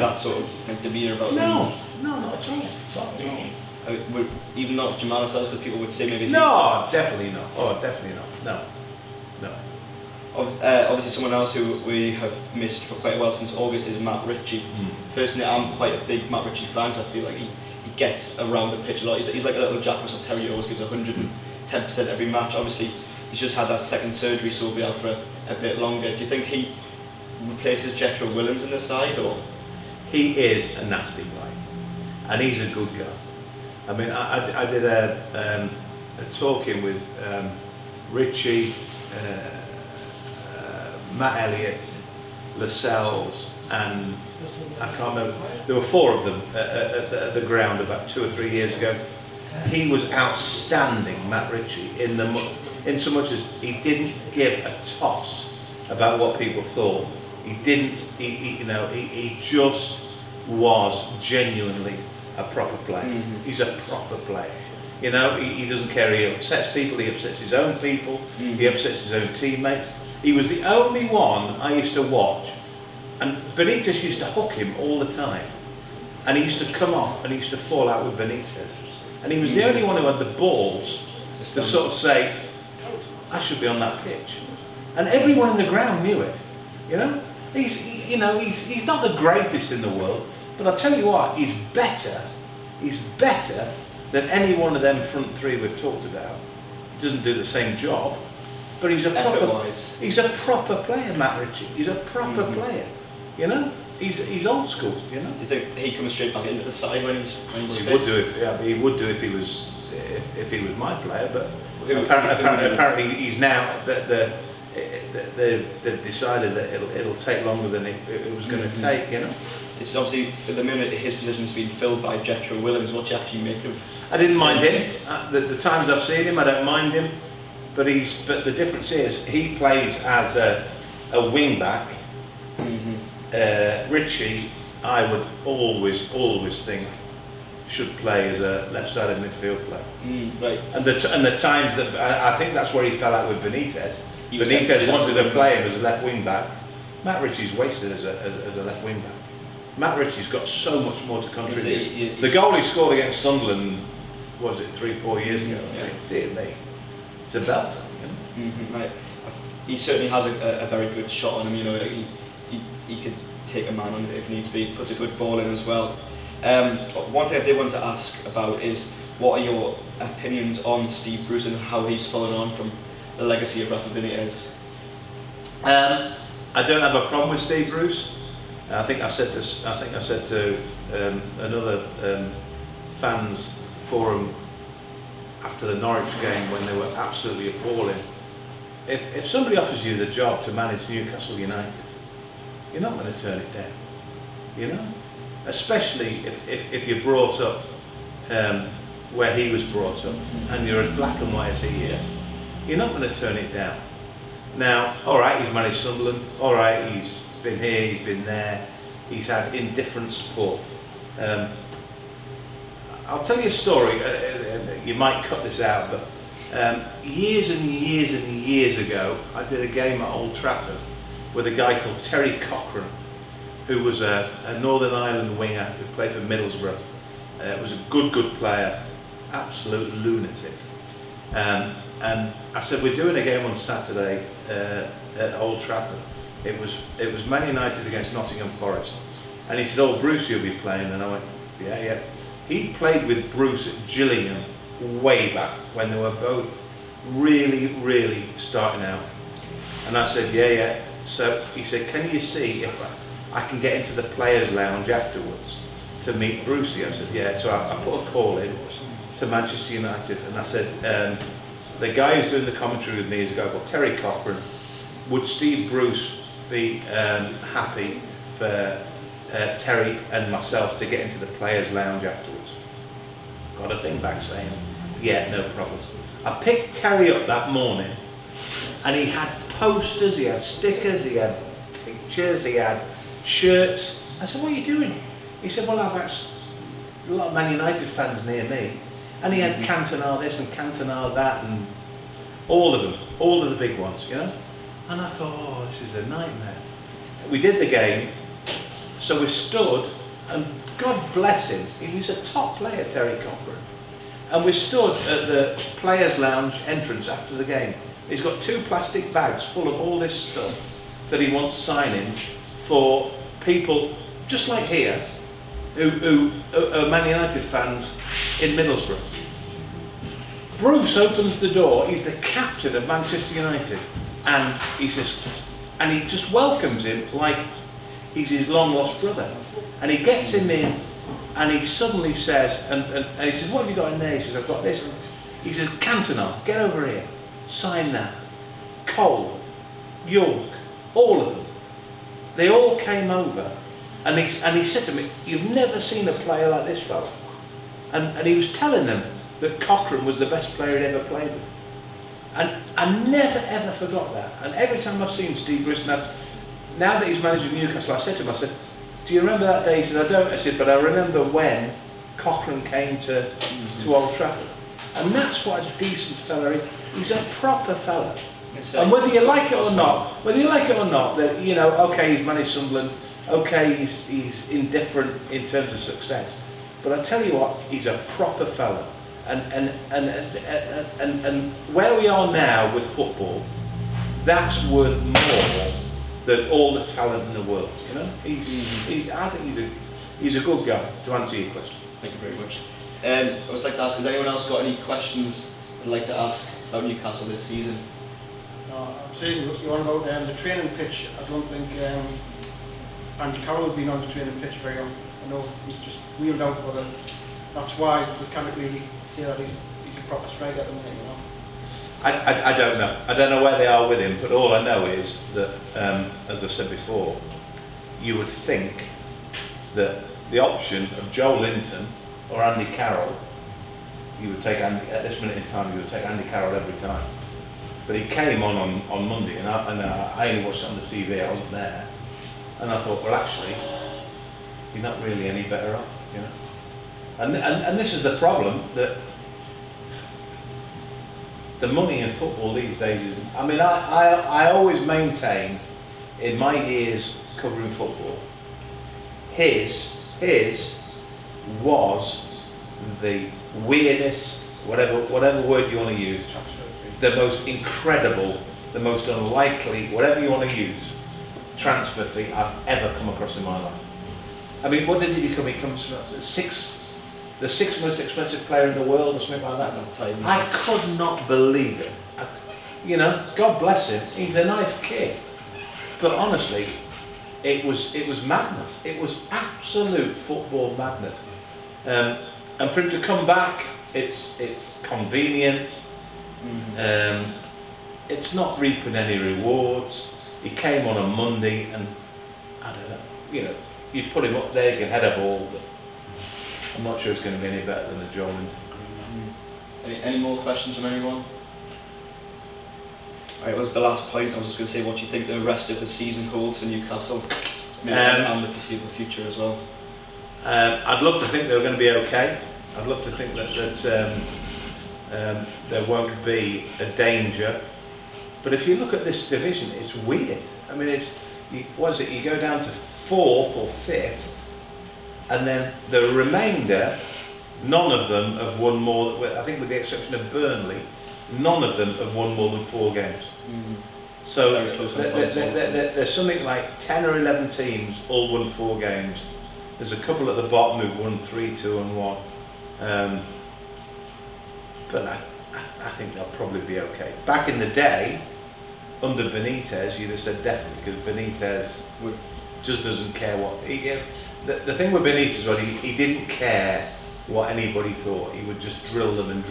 that sort of like, demeanour about him? No, not at all. Not at all. Even not Jamal ourselves, because people would say maybe. No, definitely not. Oh, definitely not. No. Obviously, someone else who we have missed for quite a while since August is Matt Ritchie. Personally, I'm quite a big Matt Ritchie fan. I feel like he gets around the pitch a lot. He's like a little Jack Russell Terrier, always gives 110% every match. Obviously, he's just had that second surgery, so he'll be out for a bit longer. Do you think he replaces Jethro Williams in the side, or? He is a nasty guy, and he's a good guy. I mean, I did a talking with Ritchie, Matt Elliott, Lascelles, and I can't remember. There were 4 of them at the ground about 2 or 3 years ago. He was outstanding, Matt Ritchie, in so much as he didn't give a toss about what people thought. He didn't. He just was genuinely a proper player. He's a proper player. You know, he doesn't care. He upsets people. He upsets his own people. He upsets his own teammates. He was the only one I used to watch, and Benitez used to hook him all the time, and he used to come off and he used to fall out with Benitez, and he was the only one who had the balls to sort of say, I should be on that pitch, and everyone in the ground knew it. You know, he's not the greatest in the world, but I'll tell you what, he's better than any one of them front 3 we've talked about. He doesn't do the same job, but he's a proper player, Matt Ritchie. He's a proper player. You know, he's old school. You know. Do you think he comes straight back into the side when he's he would do if he was my player, but apparently he's now they've decided that it'll take longer than it was going to take. You know. It's obviously at the minute his position's been filled by Jethro Williams. What do you actually make of? I didn't mind him. The times I've seen him, I don't mind him. But the difference is he plays as a wing back. Ritchie, I would always think should play as a left-sided midfield player. Right. And the times that I think that's where he fell out with Benitez. Benitez wanted to play him as a left wing back. Matt Ritchie's wasted as a left wing back. Matt Ritchie's got so much more to contribute. The goal he scored against Sunderland, was it 3-4 years ago? Yeah. Dear me, it's a belter. You know? Right. He certainly has a very good shot on him. You know, he could take a man on it if needs be. Puts a good ball in as well. One thing I did want to ask about is what are your opinions on Steve Bruce and how he's followed on from the legacy of Rafa Benitez? I don't have a problem with Steve Bruce. I think I said to another fans forum after the Norwich game when they were absolutely appalling. If somebody offers you the job to manage Newcastle United, you're not going to turn it down. You know, especially if you're brought up where he was brought up, and you're as black and white as he is, you're not going to turn it down. Now, all right, he's managed Sunderland. All right, he's been here, he's been there. He's had indifferent support. I'll tell you a story. You might cut this out, but years and years and years ago, I did a game at Old Trafford with a guy called Terry Cochran, who was a Northern Ireland winger who played for Middlesbrough. Was a good player, absolute lunatic. And I said, we're doing a game on Saturday at Old Trafford. It was Man United against Nottingham Forest. And he said, oh, Bruce, you'll be playing. And I went, yeah. He played with Bruce at Gillingham way back when they were both really starting out. And I said, yeah. So he said, can you see if I can get into the players' lounge afterwards to meet Brucey? I said, yeah. So I put a call in to Manchester United, and I said, the guy who's doing the commentary with me is a guy called Terry Cochran. Would Steve Bruce be happy for Terry and myself to get into the players' lounge afterwards? Got a thing back saying, yeah, no problems. I picked Terry up that morning, and he had posters, he had stickers, he had pictures, he had shirts. I said, what are you doing? He said, well, I've asked a lot of Man United fans near me, and he had Cantona this and Cantona that, and all of the big ones, you know. And I thought, oh, this is a nightmare. We did the game. so we stood, and God bless him, he was a top player, Terry Cochran. And we stood at the Players' Lounge entrance after the game. He's got 2 plastic bags full of all this stuff that he wants signing for people just like here, who are Man United fans in Middlesbrough. Bruce opens the door, he's the captain of Manchester United, and he says, and he just welcomes him like he's his long lost brother. And he gets him in, and he suddenly says, and he says, what have you got in there? He says, I've got this. He says, Cantona, get over here, sign that. Cole, York, all of them. They all came over, and he said to me, you've never seen a player like this fella. And he was telling them that Cochran was the best player he'd ever played with. And I never ever forgot that. And every time I've seen Steve Grissom, now that he's managing Newcastle, I said to him, I said, do you remember that day? He said, I don't. I said, but I remember when Cochran came to Old Trafford. And that's what a decent fella is. He's a proper fella. And whether you like it or not, that, you know, okay, he's managed Sunderland, okay, he's indifferent in terms of success. But I tell you what, he's a proper fella. And where we are now with football, that's worth more than all the talent in the world. You know, I think he's a good guy. To answer your question. Thank you very much. I would like to ask, has anyone else got any questions they'd like to ask about Newcastle this season? No, I'm saying you want about the training pitch. I don't think Andy Carroll has been on the training pitch very often. I know he's just wheeled out for the. That's why we can't really say that he's a proper striker at the minute, you know. I don't know. I don't know where they are with him, but all I know is that, as I said before, you would think that the option of Joe Linton or Andy Carroll, you would take Andy, at this minute in time, you would take Andy Carroll every time. But he came on Monday, and I only watched it on the TV. I wasn't there, and I thought, well, actually, you're not really any better off, you know. And this is the problem, that the money in football these days is. I mean, I always maintain in my years covering football, his was the weirdest, whatever word you want to use, the most incredible, the most unlikely, whatever you want to use, transfer fee I've ever come across in my life. I mean, what did he become? He comes from the sixth most expensive player in the world, or something like that. I could not believe it. You know, God bless him. He's a nice kid, but honestly, it was madness. It was absolute football madness. And for him to come back, it's convenient. It's not reaping any rewards. He came on a Monday, and I don't know. You know, you put him up there, he can head a ball, but I'm not sure it's going to be any better than the Joe Linton. Any more questions from anyone? Alright, was the last point. I was just going to say, what do you think the rest of the season holds for Newcastle, and the foreseeable future as well? I'd love to think they're going to be okay. I'd love to think that there won't be a danger. But if you look at this division, it's weird. I mean, you go down to 4th or 5th, and then the remainder, none of them have won more, I think with the exception of Burnley, none of them have won more than 4 games. So there's something like 10 or 11 teams all won 4 games. There's a couple at the bottom who've won 3, 2 and 1. But I think they'll probably be okay. Back in the day, under Benitez, you'd have said definitely, because Benitez just doesn't care what. The thing with Benitez was he didn't care what anybody thought. He would just drill them and